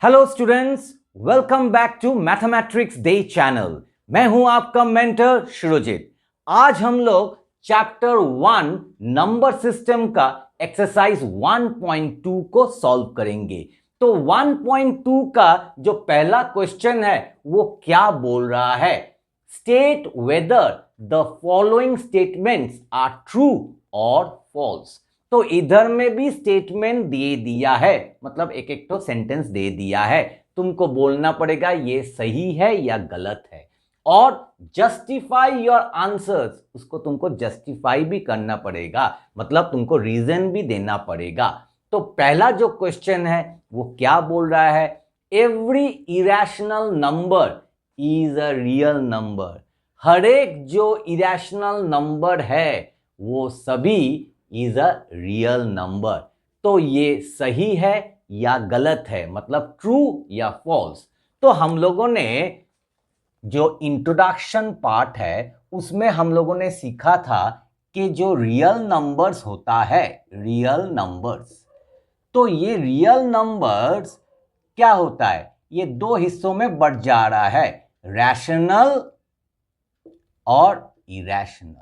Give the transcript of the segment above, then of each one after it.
Hello students, welcome back to mathematics day channel. मैं हूं आपका मेंटर शुरुजीत। आज हम लोग चैप्टर 1 नंबर सिस्टम का एक्सरसाइज 1.2 को सॉल्व करेंगे। तो 1.2 का जो पहला क्वेश्चन है वो क्या बोल रहा है? State whether the following statements are true और फॉल्स। तो इधर में भी स्टेटमेंट दे दिया है, मतलब एक एक तो सेंटेंस दे दिया है। तुमको बोलना पड़ेगा ये सही है या गलत है, और जस्टिफाई योर आंसर्स, उसको तुमको जस्टिफाई भी करना पड़ेगा, मतलब तुमको रीजन भी देना पड़ेगा। तो पहला जो क्वेश्चन है वो क्या बोल रहा है? Every irrational number is a real number. हर एक जो इरेशनल नंबर है वो सभी इज अ रियल नंबर। तो ये सही है या गलत है, मतलब ट्रू या फॉल्स। तो हम लोगों ने जो इंट्रोडक्शन पार्ट है उसमें हम लोगों ने सीखा था कि जो रियल नंबर्स होता है, रियल नंबर्स, तो ये रियल नंबर्स क्या होता है? ये दो हिस्सों में बढ़ जा रहा है, रैशनल और इरेशनल।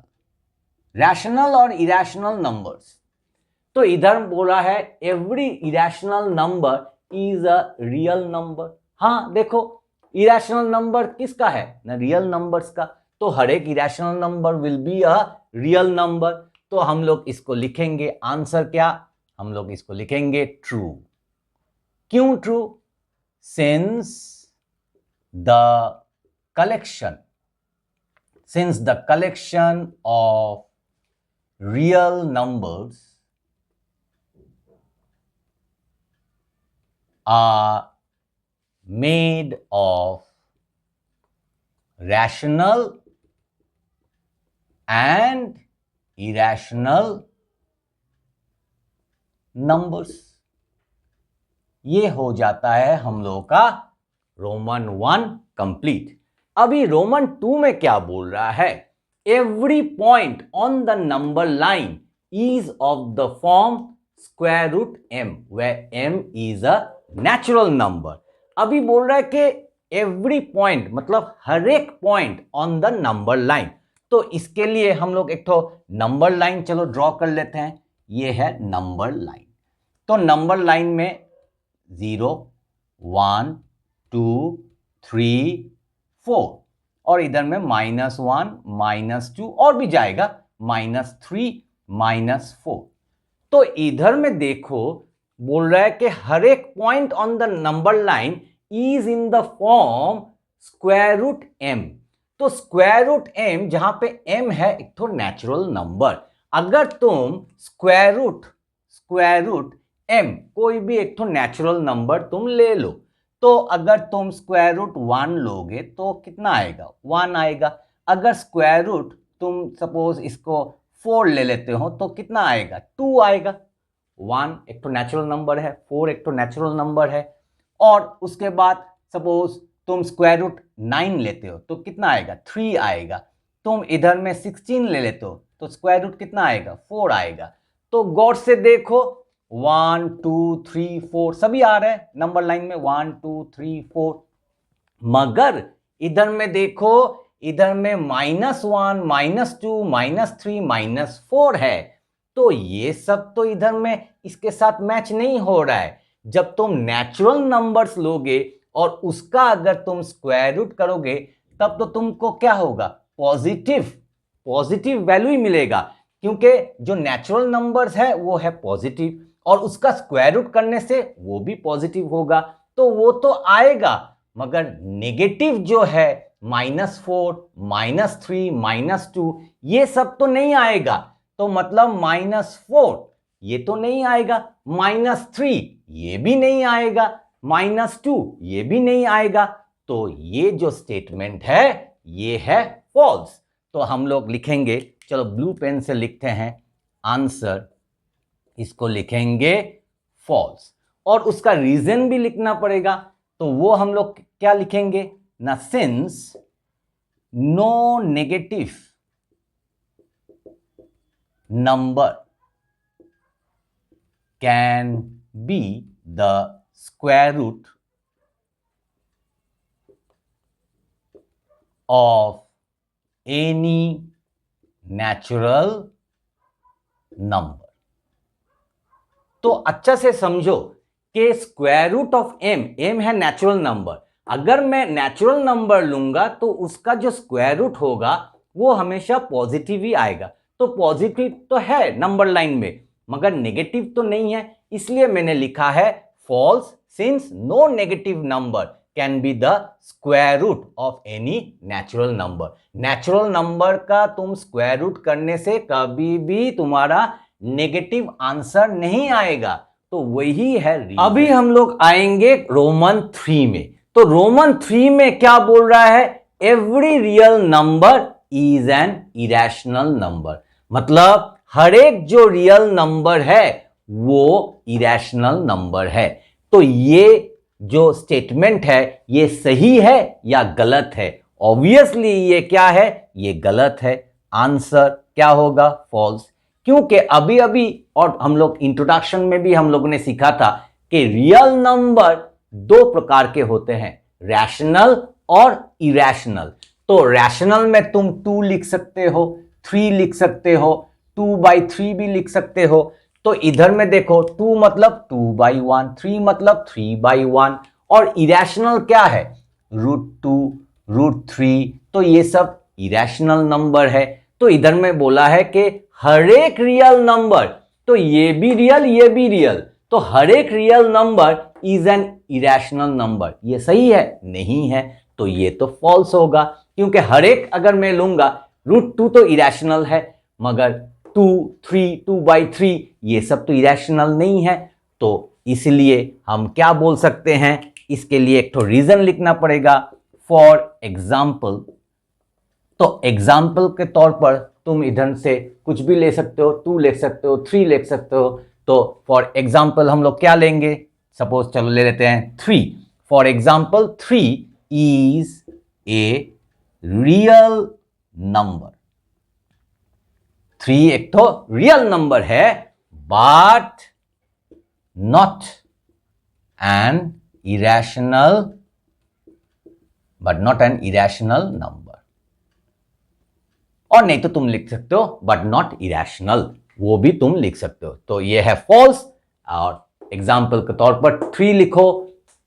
रैशनल और इरेशनल नंबर्स। तो इधर बोला है every irrational number is a real number. हाँ देखो, इरेशनल नंबर किसका है ना? रियल नंबर्स का। तो हर एक irrational number will be a real number. तो हम लोग इसको लिखेंगे, आंसर क्या? हम लोग इसको लिखेंगे ट्रू। क्यों true? Since the collection since the collection of real numbers are made of rational and irrational numbers। ये हो जाता है हम लोगों का रोमन 1 कंप्लीट। अभी रोमन 2 में क्या बोल रहा है? Every point on the number line is of the form square root m, where m is a natural number। अभी बोल रहा है कि एवरी पॉइंट मतलब हर एक point on the number line. तो इसके लिए हम लोग एक तो नंबर लाइन चलो ड्रॉ कर लेते हैं। ये है नंबर लाइन। तो नंबर लाइन में 0, 1, 2, 3, 4, और इधर में -1, -2 और भी जाएगा, -3, -4। तो इधर में देखो, बोल रहा है कि हर एक point on the number line is in the form square root m। तो स्क्वायर रूट m, जहां पे m है एक तो नेचुरल नंबर। अगर तुम स्क्वायर रूट m कोई भी एक तो नेचुरल नंबर तुम ले लो, तो अगर तुम स्क्वायर रूट 1 लोगे तो कितना आएगा? 1 आएगा। अगर स्क्वायर रूट तुम सपोज इसको 4 ले लेते हो तो कितना आएगा? 2 आएगा। 1 एक तो नेचुरल नंबर है, 4 एक तो नेचुरल नंबर है। और उसके बाद सपोज तुम स्क्वायर रूट 9 लेते हो तो कितना आएगा? 3 आएगा। तुम इधर में 16 ले लेते हो तो स्क्वायर रूट कितना आएगा? 4 आएगा। तो गौर से देखो, 1, 2, 3, 4 सभी आ रहे हैं नंबर लाइन में, 1, 2, 3, 4। मगर इधर में देखो, इधर में -1, -2, -3, -4 है। तो ये सब तो इधर में इसके साथ मैच नहीं हो रहा है। जब तुम नेचुरल नंबर्स लोगे और उसका अगर तुम स्क्वायर रूट करोगे तब तो तुमको क्या होगा? पॉजिटिव वैल्यू ही मिलेगा, क्योंकि जो नेचुरल नंबर्स है वो है पॉजिटिव, और उसका स्क्वायर रूट करने से वो भी पॉजिटिव होगा। तो वो तो आएगा, मगर नेगेटिव जो है -4, -3, -2 ये सब तो नहीं आएगा। तो मतलब -4 ये तो नहीं आएगा, -3 ये भी नहीं आएगा, -2 ये भी नहीं आएगा। तो ये जो स्टेटमेंट है ये है फॉल्स। तो हम लोग लिखेंगे, चलो ब्लू पेन से लिखते हैं आंसर, इसको लिखेंगे फॉल्स। और उसका रीजन भी लिखना पड़ेगा। तो वो हम लोग क्या लिखेंगे ना? Since no negative number can be the square root of any natural number. तो अच्छा से समझो कि स्क्वायर रूट ऑफ एम है नेचुरल नंबर। अगर मैं नेचुरल नंबर लूंगा तो उसका जो स्क्वायर रूट होगा वो हमेशा पॉजिटिव ही आएगा। तो पॉजिटिव तो है नंबर लाइन में मगर नेगेटिव तो नहीं है, इसलिए मैंने लिखा है false, since no negative number can be the square root of any natural number. Natural number का तुम स्क्वायर रूट करने से कभी भी तुम्हारा नेगेटिव आंसर नहीं आएगा। तो वही है रीजन। अभी हम लोग आएंगे रोमन 3 में। तो रोमन 3 में क्या बोल रहा है? Every real number is an irrational number. मतलब हर एक जो रियल नंबर है वो इरेशनल नंबर है। तो ये जो स्टेटमेंट है ये सही है या गलत है? ऑब्वियसली ये क्या है? ये गलत है। आंसर क्या होगा? फॉल्स। क्योंकि अभी अभी और हम लोग इंट्रोडक्शन में भी हम लोगों ने सीखा था कि रियल नंबर दो प्रकार के होते हैं, रैशनल और इरेशनल। तो रैशनल में तुम 2 लिख सकते हो, 3 लिख सकते हो, 2/3 भी लिख सकते हो। तो इधर में देखो 2 मतलब 2/1, 3 मतलब 3/1। और इरेशनल क्या है? √2, √3। तो ये सब इरेशनल नंबर है। तो इधर में बोला है कि हर एक रियल नंबर, तो ये भी रियल ये भी रियल, तो हर एक real number is an irrational number. ये सही है? नहीं है। तो ये तो फॉल्स होगा, क्योंकि हर एक अगर मैं लूंगा √2 तो इरेशनल है मगर 2, 3, 2/3 ये सब तो इरेशनल नहीं है। तो इसलिए हम क्या बोल सकते हैं? इसके लिए एक तो रीजन लिखना पड़ेगा। फॉर एग्जाम्पल, तो एग्जाम्पल के तौर पर तुम इधर से कुछ भी ले सकते हो, 2 ले सकते हो, 3 ले सकते हो। तो फॉर एग्जाम्पल हम लोग क्या लेंगे? सपोज चलो ले लेते हैं 3। For example 3 is a real number. 3 एक तो रियल नंबर है but not an irrational number. और नहीं तो तुम लिख सकते हो बट नॉट इरेशनल, वो भी तुम लिख सकते हो। तो ये है फॉल्स। और एग्जाम्पल के तौर पर 3 लिखो,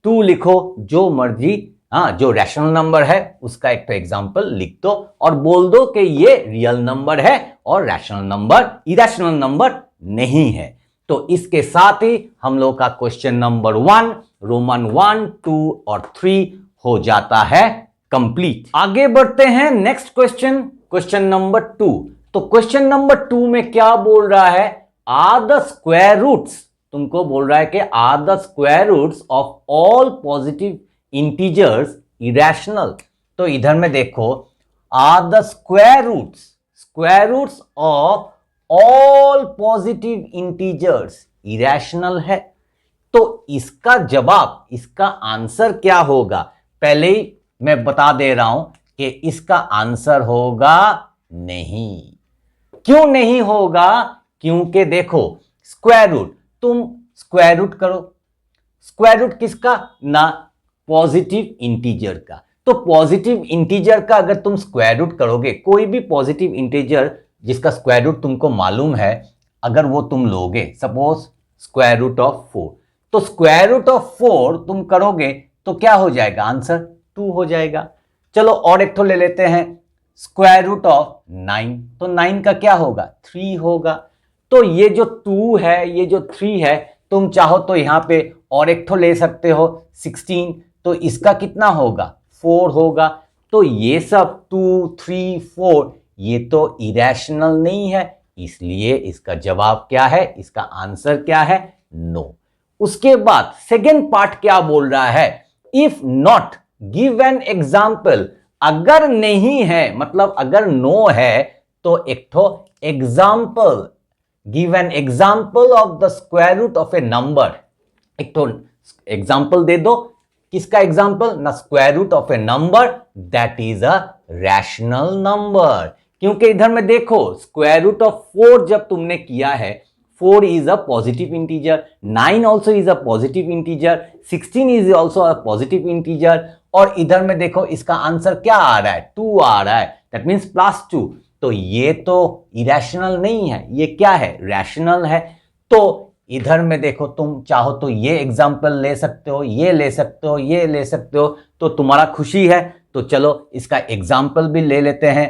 2 लिखो, जो मर्जी, जो रैशनल नंबर है उसका एक तो एग्जाम्पल लिख दो और बोल दो कि ये रियल नंबर है और रैशनल नंबर इरेशनल नंबर नहीं है। तो इसके साथ ही हम लोग का क्वेश्चन नंबर 1 रोमन 1, 2 और 3 हो जाता है कंप्लीट। आगे बढ़ते हैं नेक्स्ट क्वेश्चन, क्वेश्चन नंबर 2। तो क्वेश्चन नंबर 2 में क्या बोल रहा है? आर द स्क्वायर रूट्स, तुमको बोल रहा है कि are the square roots of all positive integers irrational. तो इधर में देखो are the square roots of all positive integers irrational है। तो इसका जवाब, इसका आंसर क्या होगा? पहले ही मैं बता दे रहा हूं कि इसका आंसर होगा नहीं। क्यों नहीं होगा? क्योंकि देखो स्क्वायर रूट, तुम स्क्वायर रूट करो, स्क्वायर रूट किसका? ना पॉजिटिव इंटीजर का। तो पॉजिटिव इंटीजर का अगर तुम स्क्वायर रूट करोगे, कोई भी पॉजिटिव इंटीजर जिसका स्क्वायर रूट तुमको मालूम है, अगर वो तुम लोगे, सपोज स्क्वायर रूट ऑफ 4, तो स्क्वायर रूट ऑफ 4 तुम करोगे तो क्या हो जाएगा? आंसर 2 हो जाएगा। चलो और एक तो ले लेते हैं स्क्वायर रूट ऑफ 9, तो 9 का क्या होगा? 3 होगा। तो ये जो 2 है, ये जो 3 है, तुम चाहो तो यहां पे और एक तो ले सकते हो 16, तो इसका कितना होगा? 4 होगा। तो ये सब 2, 3, 4 ये तो इरेशनल नहीं है, इसलिए इसका जवाब क्या है? इसका आंसर क्या है? नो। उसके बाद सेकेंड पार्ट क्या बोल रहा है? If not give an example. अगर नहीं है मतलब अगर नो है तो एक तो example, give an example of the square root of a number. एक तो एग्जाम्पल दे दो, किसका एग्जाम्पल? ना square root of a number that is a rational number. क्योंकि इधर में देखो स्क्वायर रूट ऑफ 4 जब तुमने किया है, 4 is a positive integer, 9 also is a positive integer, 16 is also a positive integer, और इधर में देखो इसका आंसर क्या आ रहा है, 2 आ रहा है, दैट मीन्स +2। तो ये तो इरेशनल नहीं है, ये क्या है, रैशनल है। तो इधर में देखो, तुम चाहो तो ये एग्जाम्पल ले सकते हो, ये ले सकते हो, ये ले सकते हो, तो तुम्हारा खुशी है। तो चलो इसका एग्जाम्पल भी ले लेते हैं।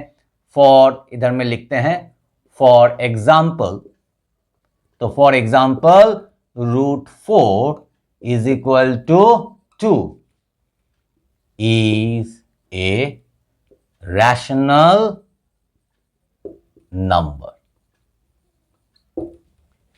फॉर, इधर में लिखते हैं फॉर एग्जाम्पल। तो for example √4 is equal to 2 is a rational number.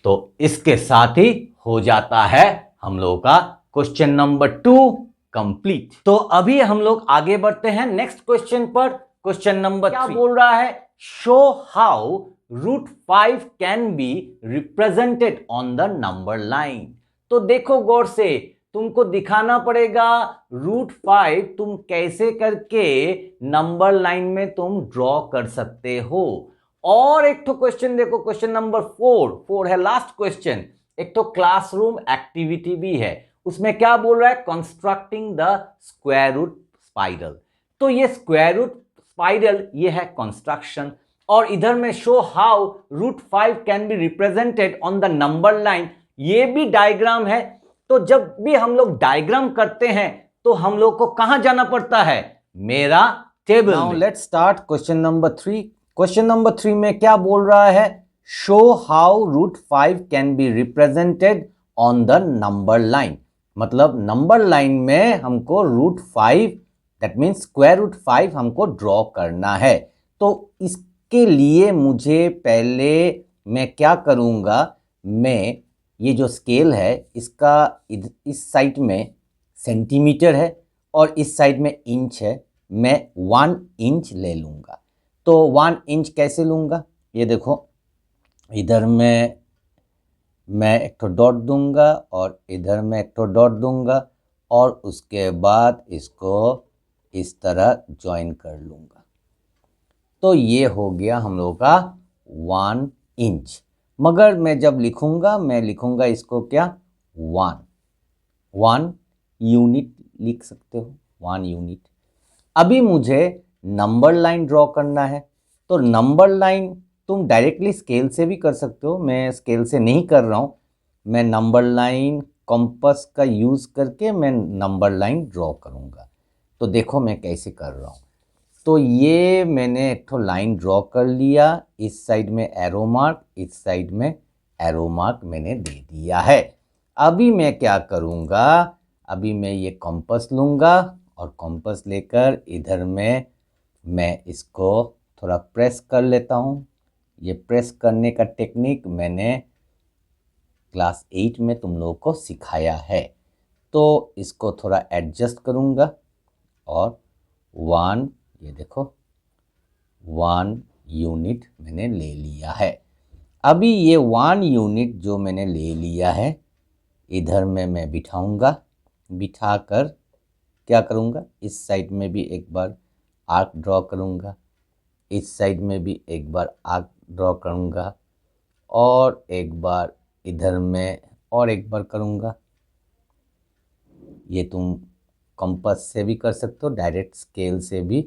तो इसके साथ ही हो जाता है हम लोगों का क्वेश्चन नंबर 2 कंप्लीट। तो अभी हम लोग आगे बढ़ते हैं नेक्स्ट क्वेश्चन पर। क्वेश्चन नंबर 3 क्या बोल रहा है, show how √5 can be represented on the number line. तो देखो गौर से, तुमको दिखाना पड़ेगा √5 तुम कैसे करके नंबर लाइन में तुम ड्रॉ कर सकते हो। और एक तो क्वेश्चन देखो, क्वेश्चन नंबर 4 है लास्ट क्वेश्चन, एक तो क्लासरूम एक्टिविटी भी है। उसमें क्या बोल रहा है, constructing the square root spiral. तो ये स्क्वायर रूट स्पाइरल ये है कंस्ट्रक्शन, और इधर में show how √5 can be represented on the number line, ये भी डायग्राम है। तो जब भी हम लोग डायग्राम करते हैं तो हम लोग को कहां जाना पड़ता है, मेरा table. Now let's start question number 3। Question number 3 में क्या बोल रहा है, show how √5 can be represented on the number line. मतलब नंबर लाइन में हमको √5 दैट मीन्स स्क्वायर रूट 5 हमको ड्रॉ करना है। तो इसके लिए मुझे पहले मैं क्या करूँगा, मैं ये जो स्केल है इसका इस साइड में सेंटीमीटर है और इस साइड में इंच है, मैं 1 इंच ले लूँगा। तो 1 इंच कैसे लूँगा, ये देखो इधर में मैं एक तो डॉट दूंगा और इधर में एक तो डॉट दूंगा, और उसके बाद इसको इस तरह ज्वाइन कर लूँगा। तो ये हो गया हम लोगों का 1 इंच। मगर मैं जब लिखूँगा, मैं लिखूँगा इसको क्या, 1 यूनिट लिख सकते हो, 1 यूनिट। अभी मुझे नंबर लाइन ड्रॉ करना है। तो नंबर लाइन तुम डायरेक्टली स्केल से भी कर सकते हो, मैं स्केल से नहीं कर रहा हूँ, मैं नंबर लाइन कंपास का यूज़ करके मैं नंबर लाइन ड्रॉ करूँगा। तो देखो मैं कैसे कर रहा हूँ। तो ये मैंने एक तो लाइन ड्रॉ कर लिया, इस साइड में एरो मार्क, इस साइड में एरो मार्क मैंने दे दिया है। अभी मैं क्या करूँगा, अभी मैं ये कंपास लूँगा और कंपास लेकर इधर में मैं इसको थोड़ा प्रेस कर लेता हूँ। ये प्रेस करने का टेक्निक मैंने क्लास 8 में तुम लोगों को सिखाया है। तो इसको थोड़ा एडजस्ट करूँगा और 1, ये देखो 1 यूनिट मैंने ले लिया है। अभी ये 1 यूनिट जो मैंने ले लिया है इधर में मैं बिठाऊँगा, बिठाकर क्या करूँगा, इस साइड में भी एक बार आर्क ड्रॉ करूँगा, इस साइड में भी एक बार आर्क ड्रॉ करूँगा, और एक बार इधर में और एक बार करूँगा। ये तुम कंपास से भी कर सकते हो, डायरेक्ट स्केल से भी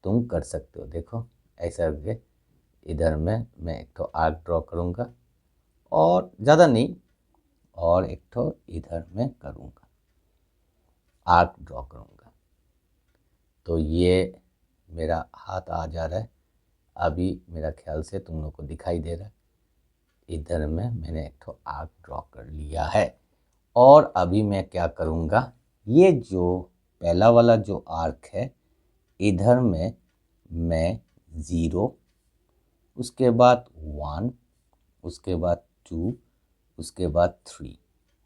तुम कर सकते हो। देखो ऐसा करके इधर में मैं एक तो आर्क ड्रॉ करूँगा, और ज़्यादा नहीं, और एक तो इधर में करूँगा, आर्क ड्रॉ करूँगा। तो ये मेरा हाथ आ जा रहा है, अभी मेरा ख्याल से तुम लोग को दिखाई दे रहा है। इधर में मैंने एक तो आर्क ड्रॉ कर लिया है, और अभी मैं क्या करूँगा, ये जो पहला वाला जो आर्क है इधर में मैं 0, उसके बाद 1, उसके बाद 2, उसके बाद 3,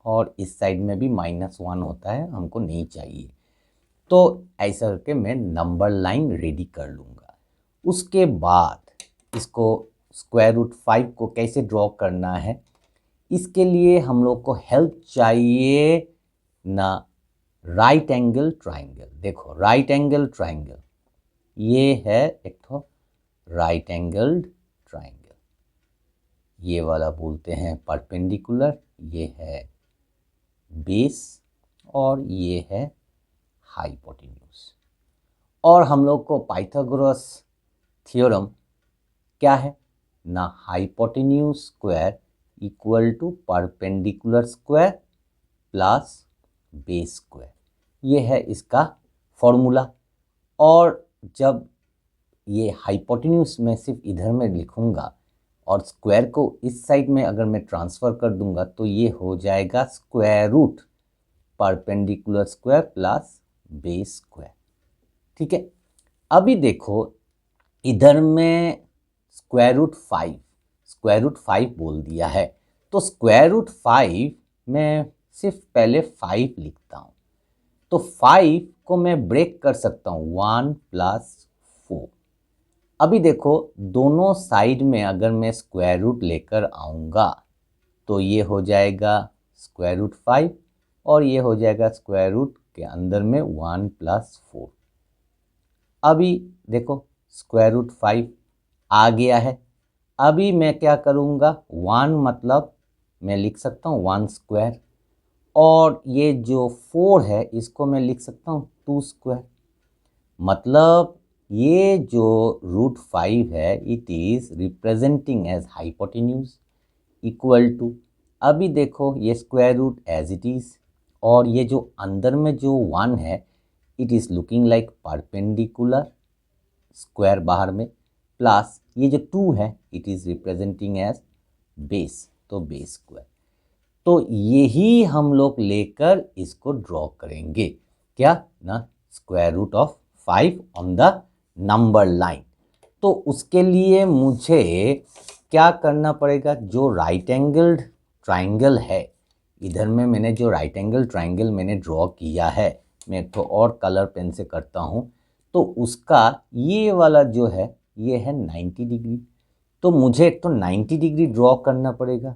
और इस साइड में भी -1 होता है, हमको नहीं चाहिए। तो ऐसा करके मैं नंबर लाइन रेडी कर लूँगा। उसके बाद इसको स्क्वायर रूट 5 को कैसे ड्रॉ करना है, इसके लिए हम लोग को हेल्प चाहिए ना, राइट एंगल ट्राइंगल। देखो राइट एंगल ट्राइंगल ये है एक तो राइट एंगल्ड ट्राइंगल। ये वाला बोलते हैं परपेंडिकुलर, ये है बेस और ये है हाइपोटेन्यूज। और हम लोग को पाइथागोरस थ्योरम क्या है ना, hypotenuse square equal to perpendicular square plus base square, ये है इसका फॉर्मूला। और जब ये हाइपोटेन्यूज में सिर्फ इधर में लिखूंगा और स्क्वायर को इस साइड में अगर मैं ट्रांसफ़र कर दूंगा तो ये हो जाएगा square root perpendicular square plus base square. ठीक है, अभी देखो इधर में स्क्वायर रूट 5 बोल दिया है, तो स्क्वायर रूट 5 मैं सिर्फ पहले 5 लिखता हूँ, तो 5 को मैं ब्रेक कर सकता हूँ 1 + 4। अभी देखो दोनों साइड में अगर मैं स्क्वायर रूट लेकर आऊँगा तो ये हो जाएगा स्क्वायर रूट 5 और ये हो जाएगा स्क्वायर रूट के अंदर में 1 + 4। अभी देखो स्क्वायर रूट 5 आ गया है। अभी मैं क्या करूँगा, 1 मतलब मैं लिख सकता हूँ 1 स्क्वायर, और ये जो 4 है इसको मैं लिख सकता हूँ 2 स्क्वायर। मतलब ये जो रूट 5 है it is representing as hypotenuse equal to, अभी देखो ये square root as it is, और ये जो अंदर में जो 1 है it is looking like perpendicular square बाहर में, प्लस ये जो 2 है it is representing as base, तो बेस स्क्वायर। तो यही हम लोग लेकर इसको ड्रॉ करेंगे, क्या ना, square root of 5 on the number line. तो उसके लिए मुझे क्या करना पड़ेगा, जो राइट एंगल्ड ट्राइंगल है, इधर में मैंने जो राइट एंगल ट्राइंगल मैंने ड्रॉ किया है, मैं एक तो और कलर पेन से करता हूँ, तो उसका ये वाला जो है ये है 90 डिग्री। तो मुझे एक तो 90 डिग्री ड्रॉ करना पड़ेगा।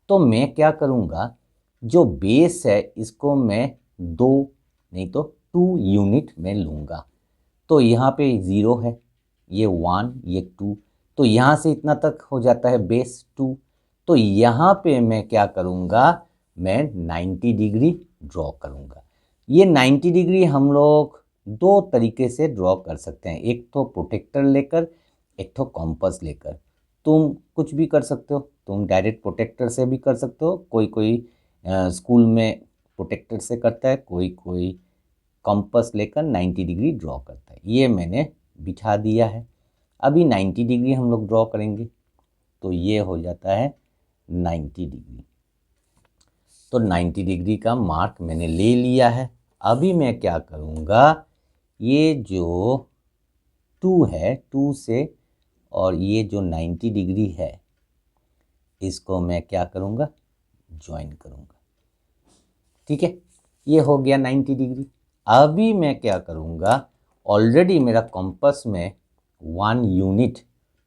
तो मैं क्या करूँगा, जो बेस है इसको मैं 2 नहीं तो 2 यूनिट में लूँगा। तो यहाँ पे 0 है, ये 1, ये 2, तो यहाँ से इतना तक हो जाता है बेस 2। तो यहाँ पे मैं क्या करूँगा, मैं 90 डिग्री ड्रॉ करूँगा। ये 90 डिग्री हम लोग 2 तरीके से ड्रॉ कर सकते हैं, एक तो प्रोटेक्टर लेकर, एक तो कॉम्पस लेकर। तुम कुछ भी कर सकते हो, तुम डायरेक्ट प्रोटेक्टर से भी कर सकते हो, कोई कोई स्कूल में प्रोटेक्टर से करता है, कोई कोई कंपास लेकर 90 डिग्री ड्रॉ करता है। ये मैंने बिठा दिया है। अभी 90 डिग्री हम लोग ड्रॉ करेंगे, तो ये हो जाता है 90 डिग्री। तो 90 डिग्री का मार्क मैंने ले लिया है। अभी मैं क्या करूँगा, ये जो 2 है 2 से और ये जो 90 डिग्री है इसको मैं क्या करूँगा, ज्वाइन करूँगा। ठीक है, ये हो गया 90 डिग्री। अभी मैं क्या करूँगा, ऑलरेडी मेरा कंपास में 1 यूनिट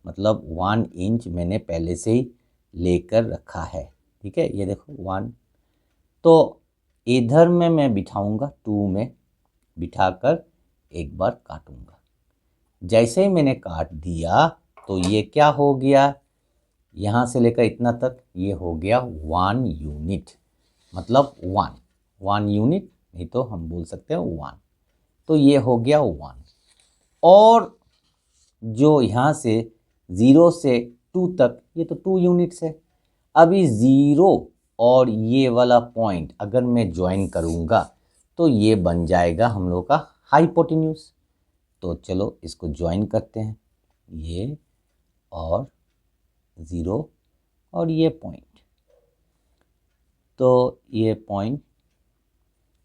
मतलब 1 इंच मैंने पहले से ही लेकर रखा है। ठीक है, ये देखो 1, तो इधर में मैं बिठाऊँगा 2 में बिठाकर एक बार काटूँगा। जैसे ही मैंने काट दिया तो ये क्या हो गया, यहाँ से लेकर इतना तक ये हो गया 1 यूनिट, मतलब 1 यूनिट, नहीं तो हम बोल सकते हैं 1। तो ये हो गया 1। और जो यहाँ से 0 से 2 तक ये तो 2 यूनिट्स है। अभी 0 और ये वाला पॉइंट अगर मैं ज्वाइन करूँगा तो ये बन जाएगा हम लोग का हाइपोटेन्यूज। तो चलो इसको ज्वाइन करते हैं, ये और 0 और ये पॉइंट, तो ये पॉइंट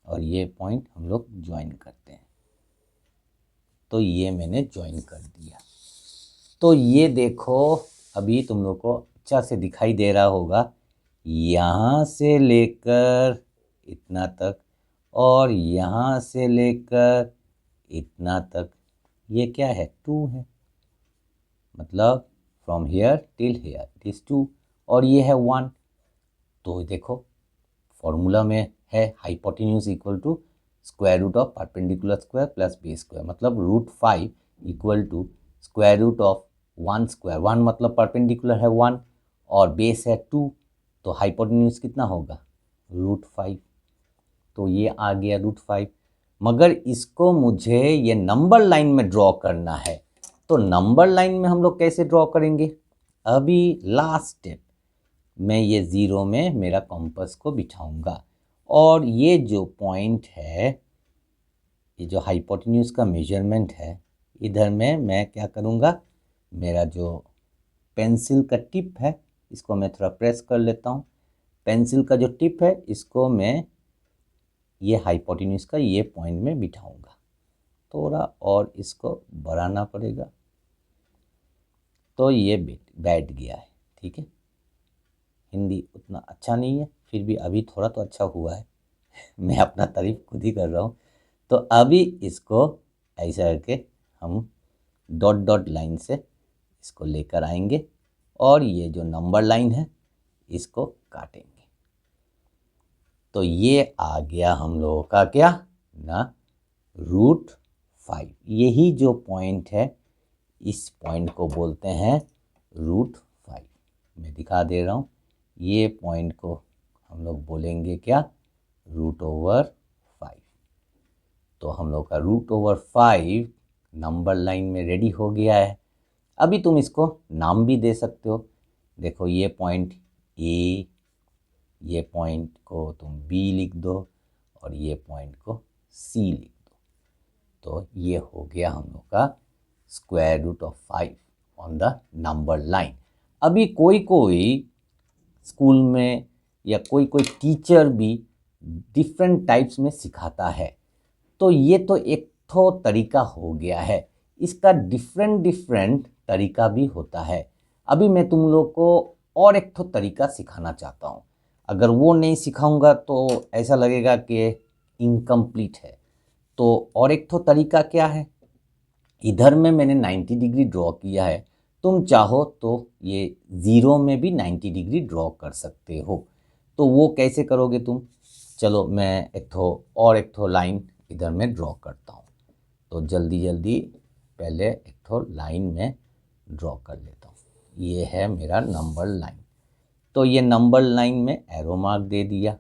और ये पॉइंट हम लोग ज्वाइन करते हैं। तो ये मैंने ज्वाइन कर दिया। तो ये देखो अभी तुम लोग को अच्छा से दिखाई दे रहा होगा, यहाँ से लेकर इतना तक और यहाँ से लेकर इतना तक, ये क्या है 2 है, मतलब from here till here it is 2, और ये है 1। तो देखो फॉर्मूला में है hypotenuse equal to square root of perpendicular square plus base square, मतलब root 5 equal to square root of 1 square, 1 मतलब परपेंडिकुलर है 1 और बेस है 2, तो हाइपोटेन्यूज कितना होगा √5, तो ये आ गया √5। मगर इसको मुझे ये नंबर लाइन में ड्रॉ करना है, तो नंबर लाइन में हम लोग कैसे ड्रॉ करेंगे? अभी लास्ट स्टेप मैं ये 0 में मेरा कॉम्पस को बिठाऊंगा और ये जो पॉइंट है, ये जो हाइपोटेन्यूज का मेजरमेंट है, इधर में मैं क्या करूँगा, मेरा जो पेंसिल का टिप है इसको मैं थोड़ा प्रेस कर लेता हूँ। पेंसिल का जो टिप है इसको मैं ये हाइपोटेन्यूज का ये पॉइंट में बिठाऊंगा, थोड़ा और इसको बढ़ाना पड़ेगा, तो ये बैठ गया है। ठीक है, हिंदी उतना अच्छा नहीं है, फिर भी अभी थोड़ा तो अच्छा हुआ है मैं अपना तारीफ खुद ही कर रहा हूँ। तो अभी इसको ऐसा करके हम डॉट डॉट लाइन से इसको लेकर आएंगे और ये जो नंबर लाइन है इसको काटेंगे, तो ये आ गया हम लोगों का क्या ना √5। यही जो पॉइंट है इस पॉइंट को बोलते हैं √5। मैं दिखा दे रहा हूँ, ये पॉइंट को हम लोग बोलेंगे क्या √5। तो हम लोग का √5 नंबर लाइन में रेडी हो गया है। अभी तुम इसको नाम भी दे सकते हो। देखो ये पॉइंट ए, ये पॉइंट को तुम बी लिख दो और ये पॉइंट को सी लिख दो, तो ये हो गया हम लोग का √5 ऑन द नंबर लाइन। अभी कोई कोई स्कूल में या कोई कोई टीचर भी डिफरेंट टाइप्स में सिखाता है, तो ये तो एक तो तरीका हो गया है, इसका डिफरेंट तरीका भी होता है। अभी मैं तुम लोग को और एक तो तरीका सिखाना चाहता हूँ, अगर वो नहीं सिखाऊंगा तो ऐसा लगेगा कि इनकम्प्लीट है। तो और एक तो तरीका क्या है, इधर में मैंने 90 डिग्री ड्रॉ किया है, तुम चाहो तो ये 0 में भी 90 डिग्री ड्रॉ कर सकते हो। तो वो कैसे करोगे तुम? चलो मैं एक थो लाइन इधर में ड्रॉ करता हूँ। तो जल्दी जल्दी पहले एक थो लाइन में ड्रॉ कर लेता हूँ। ये है मेरा नंबर लाइन, तो ये नंबर लाइन में एरो मार्क दे दिया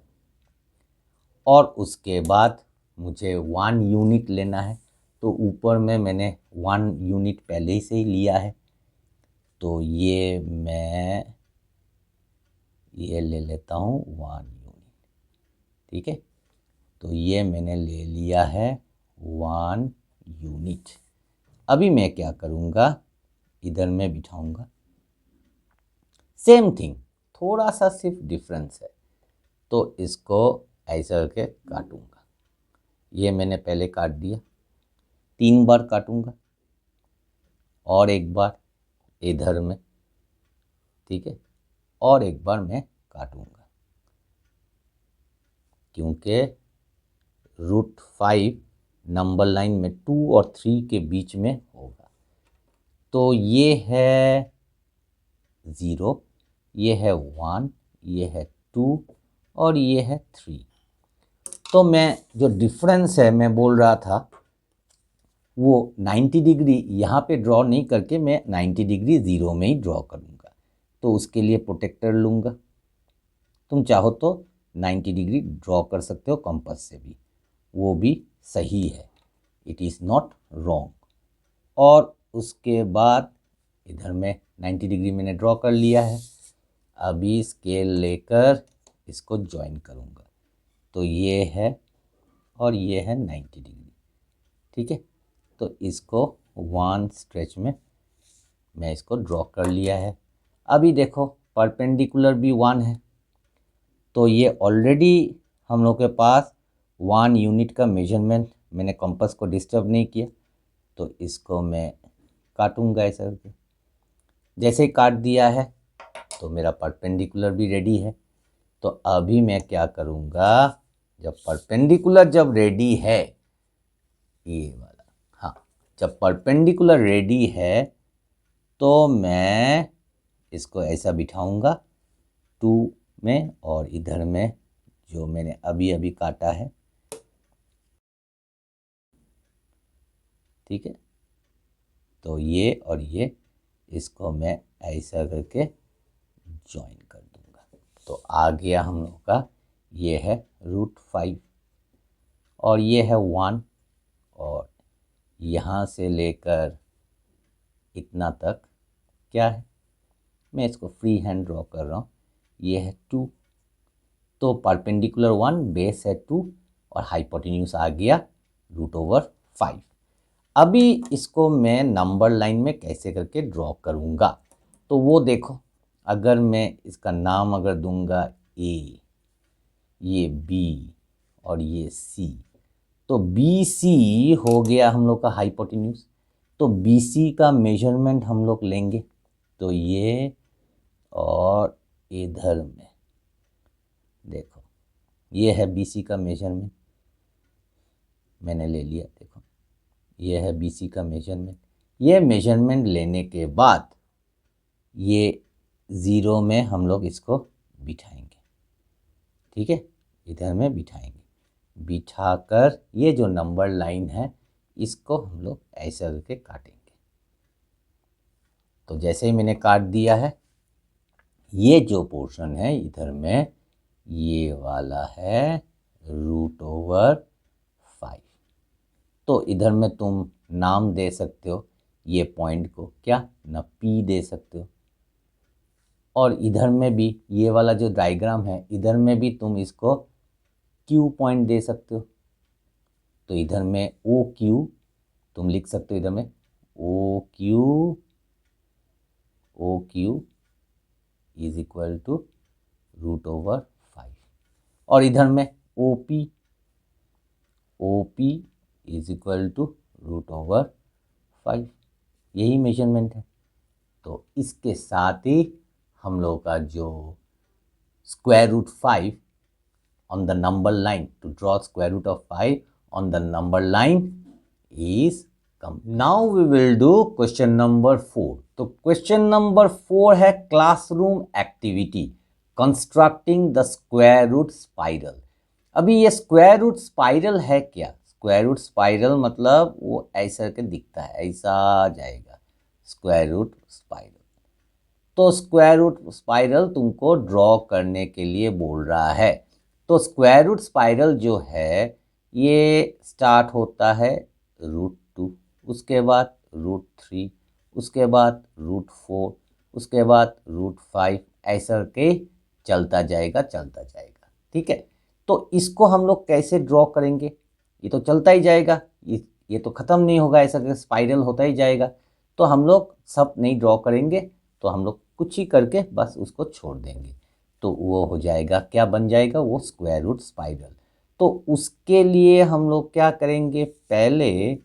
और उसके बाद मुझे 1 यूनिट लेना है, तो ऊपर में मैंने 1 यूनिट पहले ही से ही लिया है, तो ये मैं ये ले लेता हूँ 1 यूनिट। ठीक है, तो ये मैंने ले लिया है 1 यूनिट। अभी मैं क्या करूँगा, इधर में बिठाऊँगा, सेम थिंग, थोड़ा सा सिर्फ डिफरेंस है, तो इसको ऐसा करके काटूँगा। ये मैंने पहले काट दिया, 3 बार काटूँगा और एक बार इधर में, ठीक है, और एक बार मैं काटूँगा, क्योंकि √5 नंबर लाइन में 2 और 3 के बीच में होगा। तो ये है 0, ये है 1, ये है 2 और ये है 3। तो मैं जो डिफरेंस है मैं बोल रहा था वो 90 डिग्री यहाँ पे ड्रॉ नहीं करके मैं 90 डिग्री 0 में ही ड्रॉ करूँगा, तो उसके लिए प्रोटेक्टर लूँगा। तुम चाहो तो 90 डिग्री ड्रॉ कर सकते हो कंपास से भी, वो भी सही है, इट इज़ नॉट रॉन्ग। और उसके बाद इधर में 90 डिग्री मैंने ड्रॉ कर लिया है। अभी स्केल लेकर इसको ज्वाइन करूँगा, तो ये है और ये है 90 डिग्री। ठीक है, तो इसको 1 स्ट्रेच में मैं इसको ड्रॉ कर लिया है। अभी देखो परपेंडिकुलर भी 1 है, तो ये ऑलरेडी हम लोग के पास 1 यूनिट का मेजरमेंट, मैंने कंपास को डिस्टर्ब नहीं किया, तो इसको मैं काटूंगा ऐसा करके। जैसे ही काट दिया है तो मेरा परपेंडिकुलर भी रेडी है। तो अभी मैं क्या करूँगा, जब परपेंडिकुलर जब रेडी है, ये वाला, हाँ, जब परपेंडिकुलर रेडी है तो मैं इसको ऐसा बिठाऊंगा 2 में और इधर में जो मैंने अभी अभी काटा है। ठीक है, तो ये और ये, इसको मैं ऐसा करके ज्वाइन कर दूंगा। तो आ गया हम लोग का, ये है √5 और ये है 1 और यहाँ से लेकर इतना तक क्या है, मैं इसको फ्री हैंड ड्रॉ कर रहा हूँ, ये है 2। तो परपेंडिकुलर 1, बेस है 2 और हाइपोटेन्यूज आ गया √5। अभी इसको मैं नंबर लाइन में कैसे करके ड्रॉ करूँगा, तो वो देखो, अगर मैं इसका नाम अगर दूंगा ए, ये बी और ये सी, तो बी सी हो गया हम लोग का हाइपोटेन्यूज। तो बी सी का मेजरमेंट हम लोग लेंगे, तो ये और इधर में देखो, ये है बी सी का मेजरमेंट, मैंने ले लिया। देखो ये है बी सी का मेजरमेंट। ये मेजरमेंट लेने के बाद ये 0 में हम लोग इसको बिठाएंगे, ठीक है, इधर में बिठाएंगे। बिठाकर ये जो नंबर लाइन है इसको हम लोग ऐसे करके काटेंगे। तो जैसे ही मैंने काट दिया है, ये जो पोर्शन है इधर में, ये वाला है √5। तो इधर में तुम नाम दे सकते हो ये पॉइंट को, क्या ना, P दे सकते हो। और इधर में भी ये वाला जो डायग्राम है, इधर में भी तुम इसको Q पॉइंट दे सकते हो। तो इधर में OQ तुम लिख सकते हो, इधर में OQ इज इक्वल टू √5 और इधर में OP इज इक्वल टू √5। यही मेजरमेंट है। तो इसके साथ ही हम लोग का जो √5 on the number line, to draw √5 on the number line is come. Now we will do question number 4. तो क्वेश्चन नंबर 4 है classroom activity, constructing the square root spiral. अभी ये स्क्वायर रूट स्पाइरल है क्या? स्क्वायर रूट स्पाइरल मतलब वो ऐसा के दिखता है, ऐसा जाएगा स्क्वायर रूट स्पाइरल। तो स्क्वायर रूट स्पाइरल तुमको ड्रॉ करने के लिए बोल रहा है। तो स्क्वायर रूट स्पाइरल जो है ये स्टार्ट होता है √2, उसके बाद √3, उसके बाद √4, उसके बाद √5, ऐसा के चलता जाएगा, ठीक है। तो इसको हम लोग कैसे ड्रॉ करेंगे? ये तो चलता ही जाएगा, ये तो ख़त्म नहीं होगा, ऐसा कि स्पाइरल होता ही जाएगा। तो हम लोग सब नहीं ड्रॉ करेंगे, तो हम लोग कुछ ही करके बस उसको छोड़ देंगे। तो वो हो जाएगा, क्या बन जाएगा वो? Square root spiral. तो उसके लिए हम लोग क्या करेंगे, पहले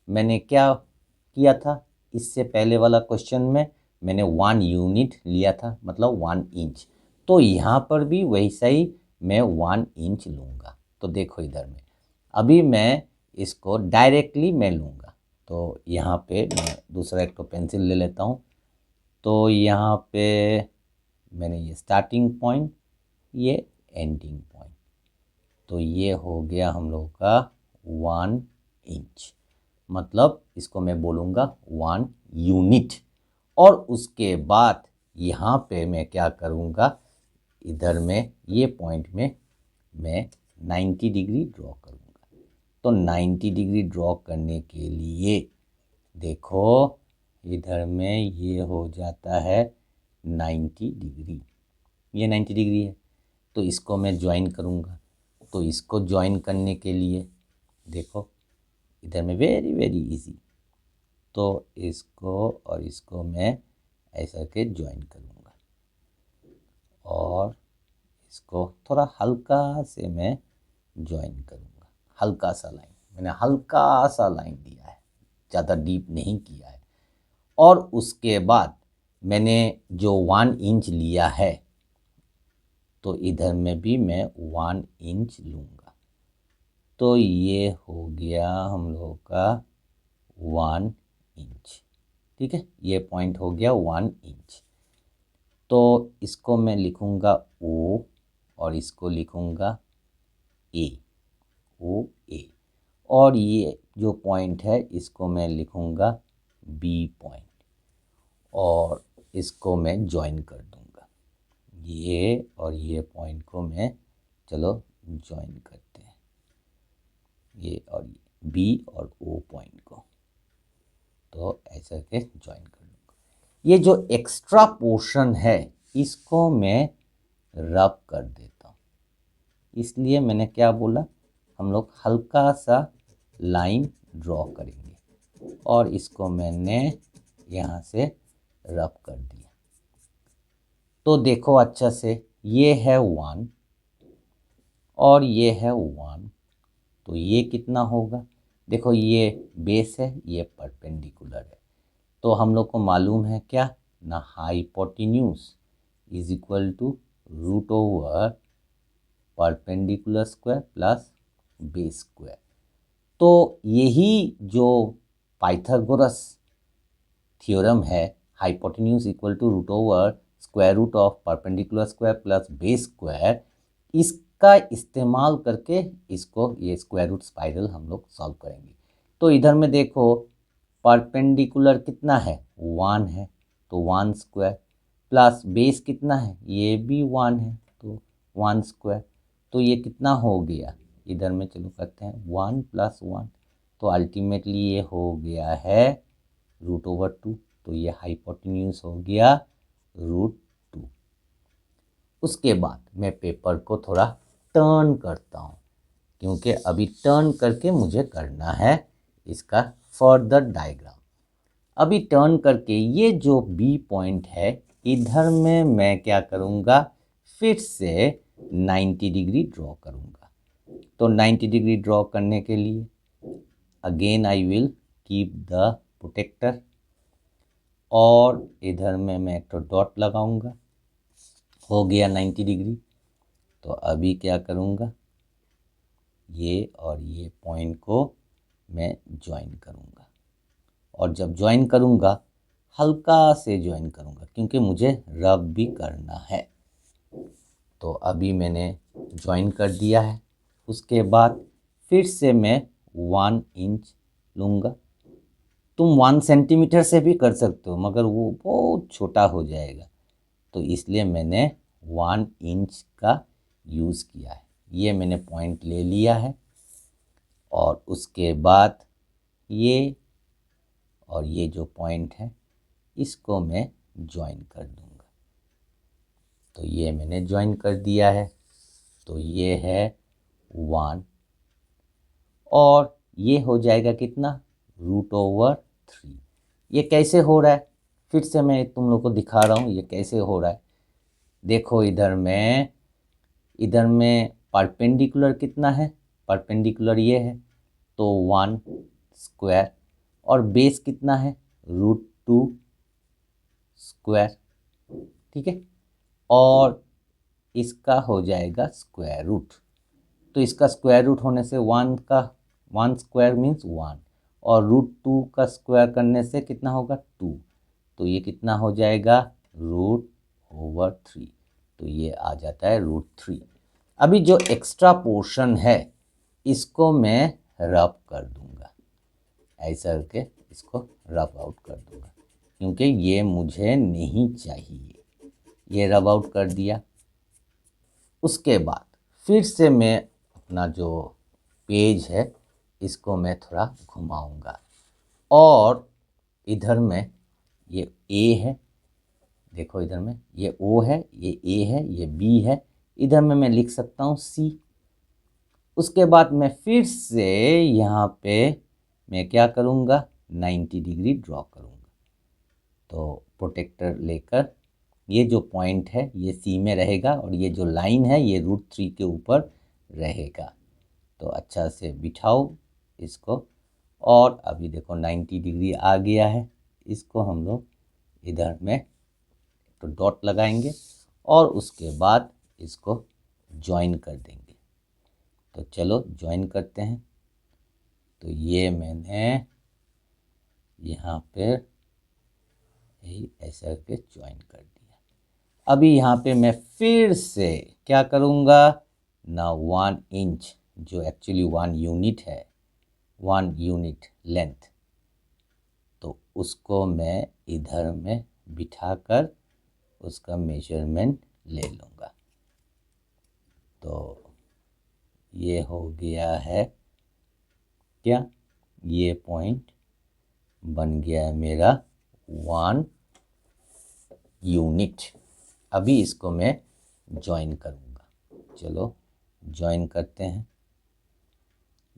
मैंने क्या किया था, इससे पहले वाला क्वेश्चन में मैंने 1 यूनिट लिया था, मतलब 1 इंच। तो यहाँ पर भी वैसा ही मैं 1 इंच लूँगा। तो देखो इधर में, अभी मैं इसको डायरेक्टली मैं लूँगा। तो यहाँ पे मैं दूसरा एक तो पेंसिल ले लेता हूँ। तो यहाँ पे मैंने ये स्टार्टिंग पॉइंट, ये एंडिंग पॉइंट, तो ये हो गया हम लोग का 1 इंच, मतलब इसको मैं बोलूँगा 1 यूनिट। और उसके बाद यहाँ पे मैं क्या करूँगा, इधर में ये पॉइंट में मैं 90 डिग्री ड्रॉ करूँगा। तो 90 डिग्री ड्रॉ करने के लिए देखो इधर में ये हो जाता है 90 डिग्री, ये 90 डिग्री है। तो इसको मैं ज्वाइन करूँगा। तो इसको ज्वाइन करने के लिए देखो इधर में वेरी इजी, तो इसको और इसको मैं ऐसा के ज्वाइन करूँगा और इसको थोड़ा हल्का से मैं ज्वाइन करूँगा, हल्का सा लाइन, मैंने हल्का सा लाइन दिया है, ज़्यादा डीप नहीं किया है। और उसके बाद मैंने जो 1 इंच लिया है, तो इधर में भी मैं 1 इंच लूँगा। तो ये हो गया हम लोगों का 1 इंच, ठीक है, ये पॉइंट हो गया 1 इंच। तो इसको मैं लिखूँगा O और इसको लिखूँगा A, OA। और ये जो पॉइंट है इसको मैं लिखूँगा B पॉइंट और इसको मैं ज्वाइन कर दूँगा। ये और ये पॉइंट को मैं चलो ज्वाइन करते हैं, ये और ये बी और ओ पॉइंट को, तो ऐसा के ज्वाइन कर लूँगा। ये जो एक्स्ट्रा पोर्शन है इसको मैं रब कर देता हूँ, इसलिए मैंने क्या बोला, हम लोग हल्का सा लाइन ड्रॉ करेंगे और इसको मैंने यहाँ से रब कर दिया। तो देखो अच्छा से, ये है 1 और ये है 1, तो ये कितना होगा, देखो ये बेस है, ये परपेंडिकुलर है, तो हम लोग को मालूम है क्या ना, hypotenuse is equal to root over perpendicular square plus base square. तो यही जो पाइथागोरस थ्योरम है, hypotenuse equal to root over square root of perpendicular square plus base square, इसका इस्तेमाल करके इसको ये स्क्वायर रूट स्पाइरल हम लोग सॉल्व करेंगे। तो इधर में देखो परपेंडिकुलर कितना है 1 है, तो 1 स्क्वायर प्लस बेस कितना है, ये भी 1 है, तो 1 स्क्वायर, तो ये कितना हो गया, इधर में चलो करते हैं 1 प्लस 1, तो अल्टीमेटली ये हो गया है रूट ओवर 2, तो ये हाइपोटेन्यूज हो गया रूट 2। उसके बाद मैं पेपर को थोड़ा टर्न करता हूँ, क्योंकि अभी टर्न करके मुझे करना है इसका फर्दर डायग्राम। अभी टर्न करके ये जो बी पॉइंट है इधर में मैं क्या करूँगा, फिर से 90 डिग्री ड्रॉ करूँगा। तो 90 डिग्री ड्रॉ करने के लिए again I will keep the protractor और इधर में मैं एक तो डॉट लगाऊंगा, हो गया 90 डिग्री। तो अभी क्या करूँगा, ये और ये पॉइंट को मैं ज्वाइन करूँगा, और जब ज्वाइन करूँगा हल्का से ज्वाइन करूँगा क्योंकि मुझे रब भी करना है। तो अभी मैंने ज्वाइन कर दिया है। उसके बाद फिर से मैं 1 इंच लूँगा, तुम 1 सेंटीमीटर से भी कर सकते हो मगर वो बहुत छोटा हो जाएगा, तो इसलिए मैंने 1 इंच का यूज़ किया है। ये मैंने पॉइंट ले लिया है और उसके बाद ये और ये जो पॉइंट है इसको मैं ज्वाइन कर दूंगा। तो ये मैंने ज्वाइन कर दिया है, तो ये है 1 और ये हो जाएगा कितना, रूट ओवर 3। ये कैसे हो रहा है, फिर से मैं तुम लोग को दिखा रहा हूँ ये कैसे हो रहा है। देखो इधर में परपेंडिकुलर कितना है, परपेंडिकुलर ये है, तो 1 स्क्वायर और बेस कितना है रूट 2 स्क्वायर, ठीक है, और इसका हो जाएगा स्क्वायर रूट। तो इसका स्क्वायर रूट होने से 1 स्क्वायर मीन्स 1 और रूट 2 का स्क्वायर करने से कितना होगा 2, तो ये कितना हो जाएगा रूट ओवर 3, तो ये आ जाता है रूट 3। अभी जो एक्स्ट्रा पोर्शन है इसको मैं रब कर दूंगा, ऐसा करके इसको रब आउट कर दूंगा क्योंकि ये मुझे नहीं चाहिए। ये रब आउट कर दिया। उसके बाद फिर से मैं अपना जो पेज है इसको मैं थोड़ा घुमाऊंगा और इधर में ये ए है, देखो इधर में ये ओ है, ये ए है, ये बी है, इधर में मैं लिख सकता हूँ सी। उसके बाद मैं फिर से यहाँ पे मैं क्या करूँगा 90 डिग्री ड्रॉ करूँगा। तो प्रोटेक्टर लेकर ये जो पॉइंट है ये सी में रहेगा और ये जो लाइन है ये रूट 3 के ऊपर रहेगा। तो अच्छा से बिठाओ इसको और अभी देखो 90 डिग्री आ गया है। इसको हम लोग इधर में तो डॉट लगाएंगे और उसके बाद इसको ज्वाइन कर देंगे। तो चलो ज्वाइन करते हैं। तो ये मैंने यहाँ पे यही ऐसा करके ज्वाइन कर दिया। अभी यहाँ पे मैं फिर से क्या करूँगा ना 1 इंच जो एक्चुअली 1 यूनिट है, 1 यूनिट लेंथ, तो उसको मैं इधर में बिठाकर उसका मेजरमेंट ले लूँगा। तो ये हो गया है क्या, ये पॉइंट बन गया है मेरा 1 यूनिट। अभी इसको मैं ज्वाइन करूँगा। चलो ज्वाइन करते हैं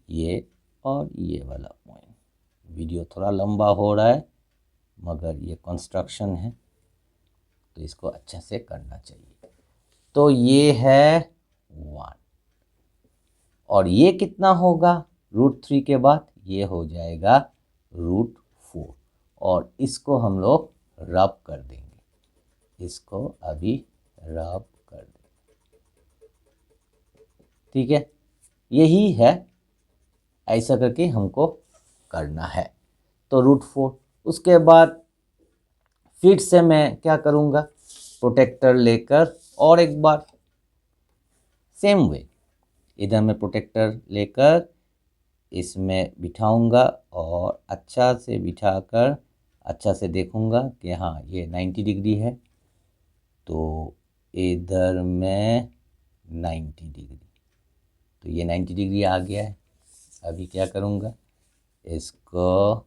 ये और ये वाला पॉइंट। वीडियो थोड़ा लंबा हो रहा है मगर ये कंस्ट्रक्शन है तो इसको अच्छे से करना चाहिए। तो ये है 1 और ये कितना होगा √3 के बाद, ये हो जाएगा √4 और इसको हम लोग रब कर देंगे। इसको अभी रब कर देंगे। ठीक है, यही है, ऐसा करके हमको करना है। तो √4 उसके बाद फिर से मैं क्या करूँगा, प्रोटेक्टर लेकर और एक बार सेम वे इधर मैं प्रोटेक्टर लेकर इसमें बिठाऊंगा और अच्छा से बिठाकर अच्छा से देखूंगा कि हाँ ये 90 डिग्री है, तो इधर में 90 डिग्री, तो ये 90 डिग्री आ गया है। अभी क्या करूँगा, इसको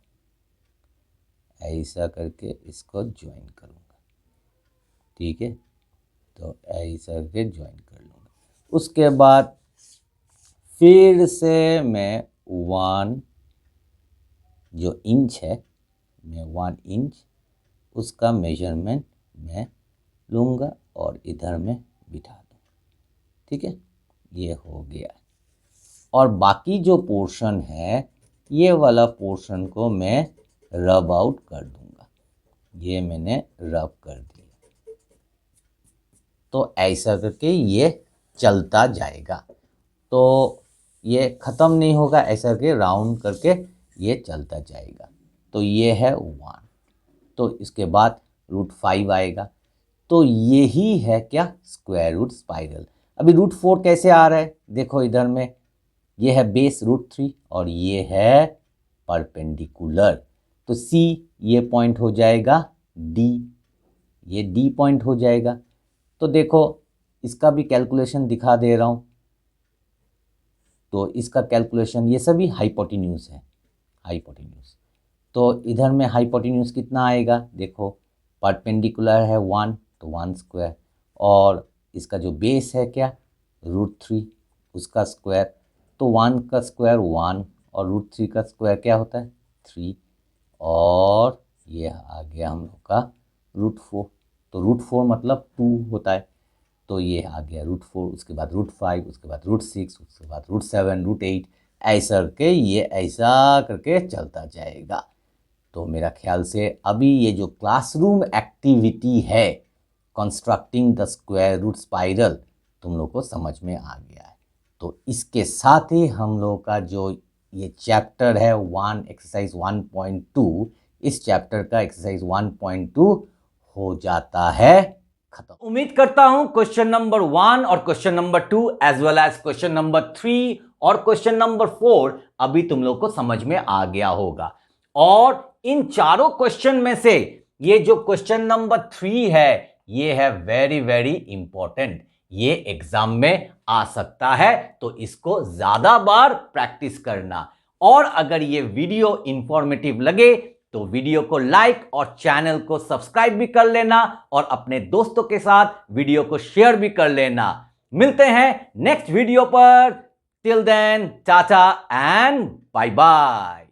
ऐसा करके इसको ज्वाइन करूँगा। ठीक है, तो ऐसा करके ज्वाइन कर लूँगा। उसके बाद फिर से मैं 1 जो इंच है, मैं 1 इंच उसका मेजरमेंट मैं लूँगा और इधर में बिठा दूँ। ठीक है, ये हो गया। और बाकी जो पोर्शन है ये वाला पोर्शन को मैं रब आउट कर दूँगा। ये मैंने रब कर दिया। तो ऐसा करके ये चलता जाएगा, तो ये ख़त्म नहीं होगा, ऐसा करके राउंड करके ये चलता जाएगा। तो ये है 1। तो इसके बाद √5 आएगा। तो यही है क्या, स्क्वायर रूट स्पाइरल। अभी √4 कैसे आ रहा है, देखो इधर में ये है बेस √3 और ये है परपेंडिकुलर। तो C ये पॉइंट हो जाएगा D, ये D पॉइंट हो जाएगा। तो देखो इसका भी कैलकुलेशन दिखा दे रहा हूँ। तो इसका कैलकुलेशन, ये सभी हाइपोटेन्यूज है, हाइपोटेन्यूज। तो इधर में हाइपोटेन्यूज कितना आएगा, देखो परपेंडिकुलर है 1 तो 1 स्क्वायर, और इसका जो बेस है क्या √3 उसका स्क्वायर, तो 1 का स्क्वायर 1 और √3 का स्क्वायर क्या होता है 3, और ये आ गया हम लोग का √4। तो √4 मतलब 2 होता है, तो ये आ गया √4। उसके बाद √5, उसके बाद √6, उसके बाद √7, √8, ऐसा करके ये ऐसा करके चलता जाएगा। तो मेरा ख्याल से अभी ये जो क्लासरूम एक्टिविटी है constructing the square root spiral तुम लोग को समझ में आ गया है। तो इसके साथ ही हम लोग का जो ये चैप्टर है 1 एक्सरसाइज 1.2, इस चैप्टर का एक्सरसाइज 1.2 हो जाता है खत्म। उम्मीद करता हूं क्वेश्चन नंबर 1 और question number 2 as well as question number 3 और क्वेश्चन नंबर 4 अभी तुम लोग को समझ में आ गया होगा। और इन चारों क्वेश्चन में से ये जो क्वेश्चन नंबर 3 है ये है वेरी वेरी इंपॉर्टेंट, ये एग्जाम में आ सकता है, तो इसको ज्यादा बार प्रैक्टिस करना। और अगर ये वीडियो इंफॉर्मेटिव लगे तो वीडियो को लाइक और चैनल को सब्सक्राइब भी कर लेना और अपने दोस्तों के साथ वीडियो को शेयर भी कर लेना। मिलते हैं नेक्स्ट वीडियो पर। Till then tata and bye bye.